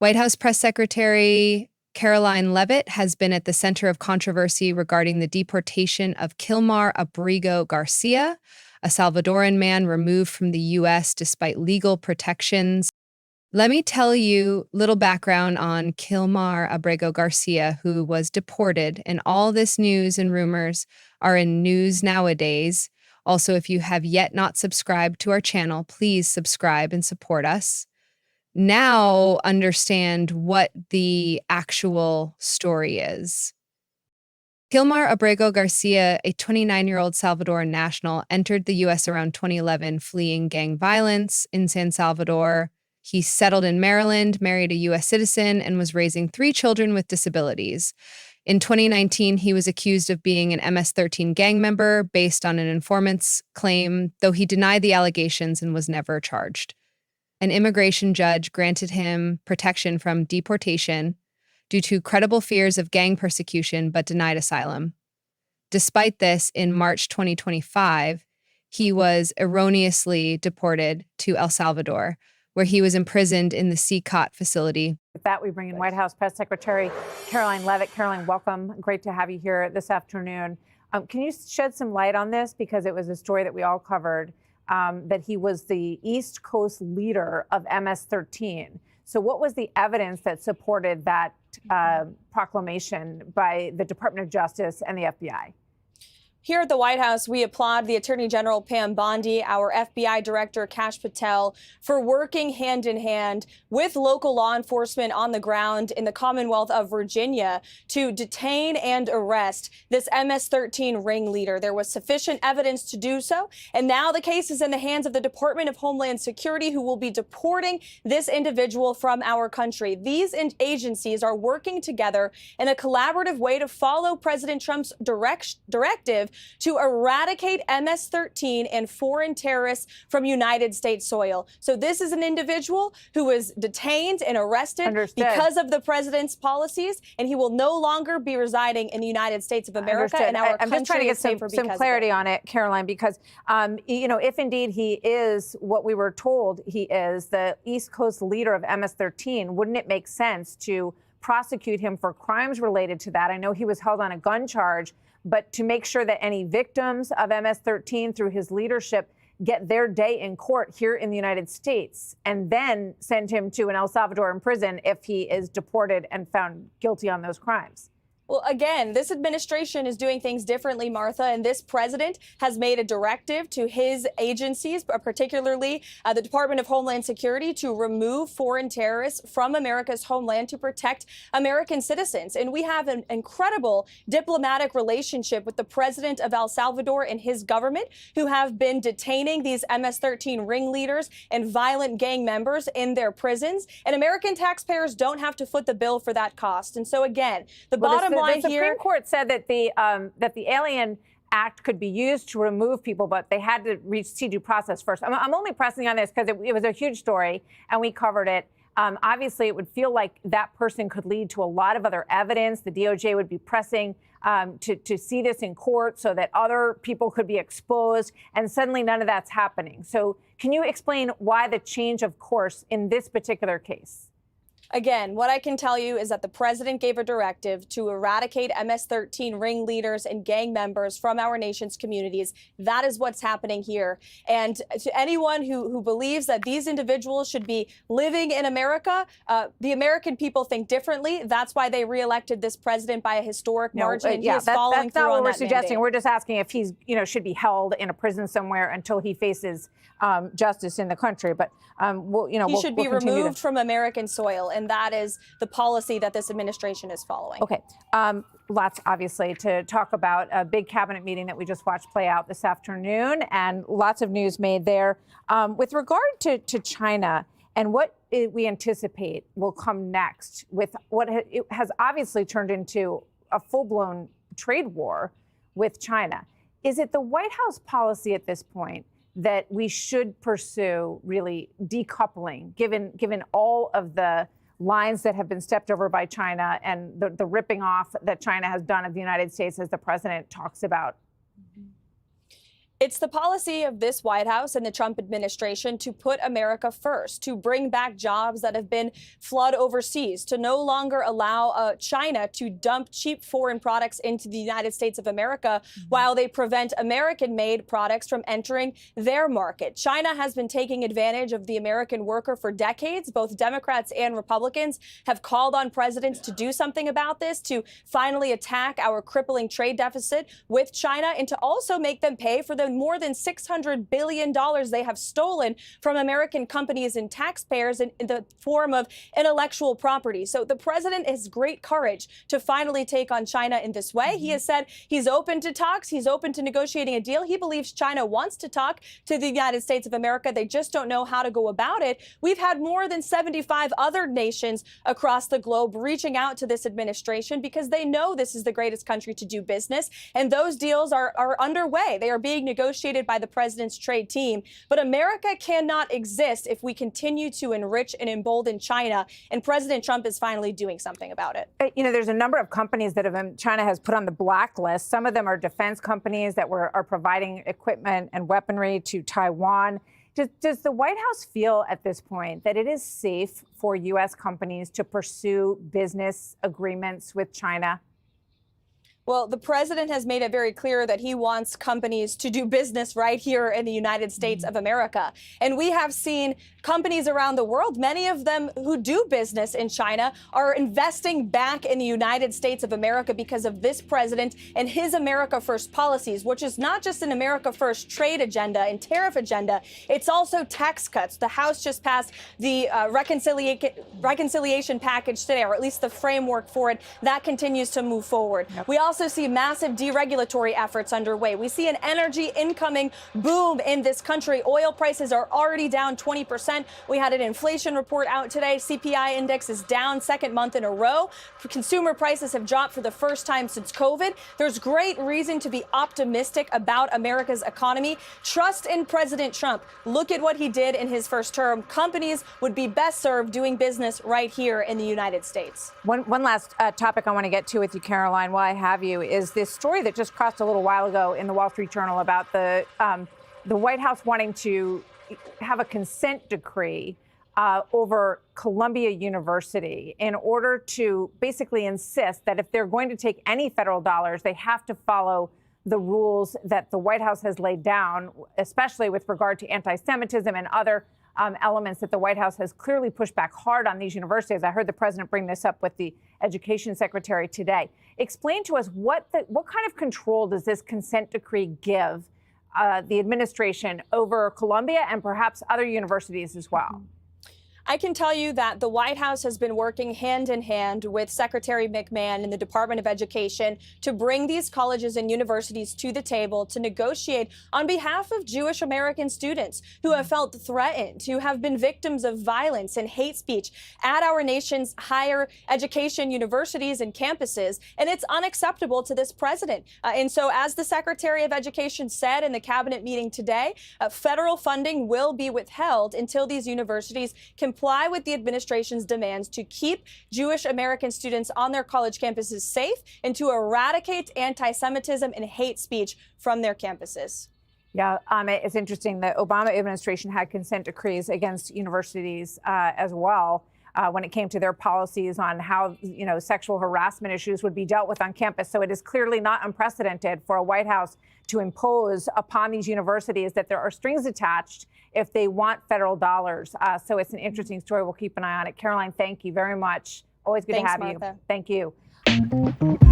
White House Press Secretary Caroline Leavitt has been at the center of controversy regarding the deportation of Kilmar Abrigo Garcia, a Salvadoran man removed from the U.S. despite legal protections. Let me tell you a little background on Kilmar Abrego Garcia, who was deported, and all this news and rumors are in news nowadays. Also, if you have yet not subscribed to our channel, please subscribe and support us. Now understand what the actual story is. Kilmar Abrego Garcia, a 29-year-old Salvadoran national, entered the U.S. around 2011 fleeing gang violence in San Salvador. He settled in Maryland, married a U.S. citizen, and was raising 3 children with disabilities. In 2019, he was accused of being an MS-13 gang member based on an informant's claim, though he denied the allegations and was never charged. An immigration judge granted him protection from deportation due to credible fears of gang persecution, but denied asylum. Despite this, in March 2025, he was erroneously deported to El Salvador, where he was imprisoned in the CCOT facility. With that, we bring in White House Press Secretary Caroline Leavitt. Caroline, welcome. Great to have you here this afternoon. Can you shed some light on this? Because it was a story that we all covered, that he was the East Coast leader of MS-13. So what was the evidence that supported that proclamation by the Department of Justice and the FBI? Here at the White House, we applaud the Attorney General Pam Bondi, our FBI Director Kash Patel, for working hand in hand with local law enforcement on the ground in the Commonwealth of Virginia to detain and arrest this MS-13 ringleader. There was sufficient evidence to do so, and now the case is in the hands of the Department of Homeland Security, who will be deporting this individual from our country. These agencies are working together in a collaborative way to follow President Trump's directive to eradicate MS-13 and foreign terrorists from United States soil. So this is an individual who was detained and arrested because of the president's policies, and he will no longer be residing in the United States of America. And our I'm just trying to get some clarity on it, Caroline, because, if indeed he is what we were told he is, the East Coast leader of MS-13, wouldn't it make sense to prosecute him for crimes related to that? I know he was held on a gun charge, but to make sure that any victims of MS-13 through his leadership get their day in court here in the United States, and then send him to an El Salvadoran prison if he is deported and found guilty on those crimes. Well, again, this administration is doing things differently, Martha, and this president has made a directive to his agencies, particularly the Department of Homeland Security, to remove foreign terrorists from America's homeland to protect American citizens. And we have an incredible diplomatic relationship with the president of El Salvador and his government, who have been detaining these MS-13 ringleaders and violent gang members in their prisons. And American taxpayers don't have to foot the bill for that cost. And so, again, the Supreme Court said that the Alien Act could be used to remove people, but they had to reach due process first. I'm only pressing on this because it was a huge story and we covered it. Obviously, it would feel like that person could lead to a lot of other evidence. The DOJ would be pressing to see this in court so that other people could be exposed, and suddenly none of that's happening. So can you explain why the change of course in this particular case? Again, what I can tell you is that the president gave a directive to eradicate MS-13 ringleaders and gang members from our nation's communities. That is what's happening here. And to anyone who believes that these individuals should be living in America, the American people think differently. That's why they reelected this president by a historic margin. That's not what we're suggesting. We're just asking if he's, should be held in a prison somewhere until he faces justice in the country. But he should be removed from American soil, and that is the policy that this administration is following. Okay. Lots, obviously, to talk about. A big cabinet meeting that we just watched play out this afternoon, and lots of news made there. With regard to China and what we anticipate will come next with what it has obviously turned into a full-blown trade war with China. Is it the White House policy at this point that we should pursue really decoupling, given all of the lines that have been stepped over by China and the ripping off that China has done of the United States, as the president talks about? It's the policy of this White House and the Trump administration to put America first, to bring back jobs that have been flawed overseas, to no longer allow China to dump cheap foreign products into the United States of America while they prevent American-made products from entering their market. China has been taking advantage of the American worker for decades. Both Democrats and Republicans have called on presidents to do something about this, to finally attack our crippling trade deficit with China, and to also make them pay for the more than $600 billion they have stolen from American companies and taxpayers in the form of intellectual property. So the president has great courage to finally take on China in this way. He has said he's open to talks. He's open to negotiating a deal. He believes China wants to talk to the United States of America. They just don't know how to go about it. We've had more than 75 other nations across the globe reaching out to this administration because they know this is the greatest country to do business. And those deals are underway. They are being negotiated by the president's trade team. But America cannot exist if we continue to enrich and embolden China. And President Trump is finally doing something about it. You know, there's a number of companies that China has put on the blacklist. Some of them are defense companies that are providing equipment and weaponry to Taiwan. Does the White House feel at this point that it is safe for U.S. companies to pursue business agreements with China? Well, the president has made it very clear that he wants companies to do business right here in the United States of America. And we have seen companies around the world, many of them who do business in China, are investing back in the United States of America because of this president and his America First policies, which is not just an America First trade agenda and tariff agenda. It's also tax cuts. The House just passed the reconciliation package today, or at least the framework for it. That continues to move forward. Yep. We also see massive deregulatory efforts underway. We see an energy incoming boom in this country. Oil prices are already down 20%. We had an inflation report out today. CPI index is down second month in a row. Consumer prices have dropped for the first time since COVID. There's great reason to be optimistic about America's economy. Trust in President Trump. Look at what he did in his first term. Companies would be best served doing business right here in the United States. One last topic I want to get to with you, Caroline, while I have you, is this story that just crossed a little while ago in the Wall Street Journal about the White House wanting to have a consent decree over Columbia University in order to basically insist that if they're going to take any federal dollars, they have to follow the rules that the White House has laid down, especially with regard to anti-Semitism and other elements that the White House has clearly pushed back hard on these universities. I heard the president bring this up with the education secretary today. Explain to us what kind of control does this consent decree give the administration over Columbia and perhaps other universities as well? I can tell you that the White House has been working hand in hand with Secretary McMahon and the Department of Education to bring these colleges and universities to the table to negotiate on behalf of Jewish American students who have felt threatened, who have been victims of violence and hate speech at our nation's higher education universities and campuses. And it's unacceptable to this president. And so, as the Secretary of Education said in the cabinet meeting today, federal funding will be withheld until these universities comply with the administration's demands to keep Jewish American students on their college campuses safe and to eradicate anti-Semitism and hate speech from their campuses. Yeah, it's interesting. The Obama administration had consent decrees against universities as well when it came to their policies on how, sexual harassment issues would be dealt with on campus. So it is clearly not unprecedented for a White House to impose upon these universities that there are strings attached if they want federal dollars. So it's an interesting story. We'll keep an eye on it. Caroline, thank you very much. Always good to have Martha. you. Thank you.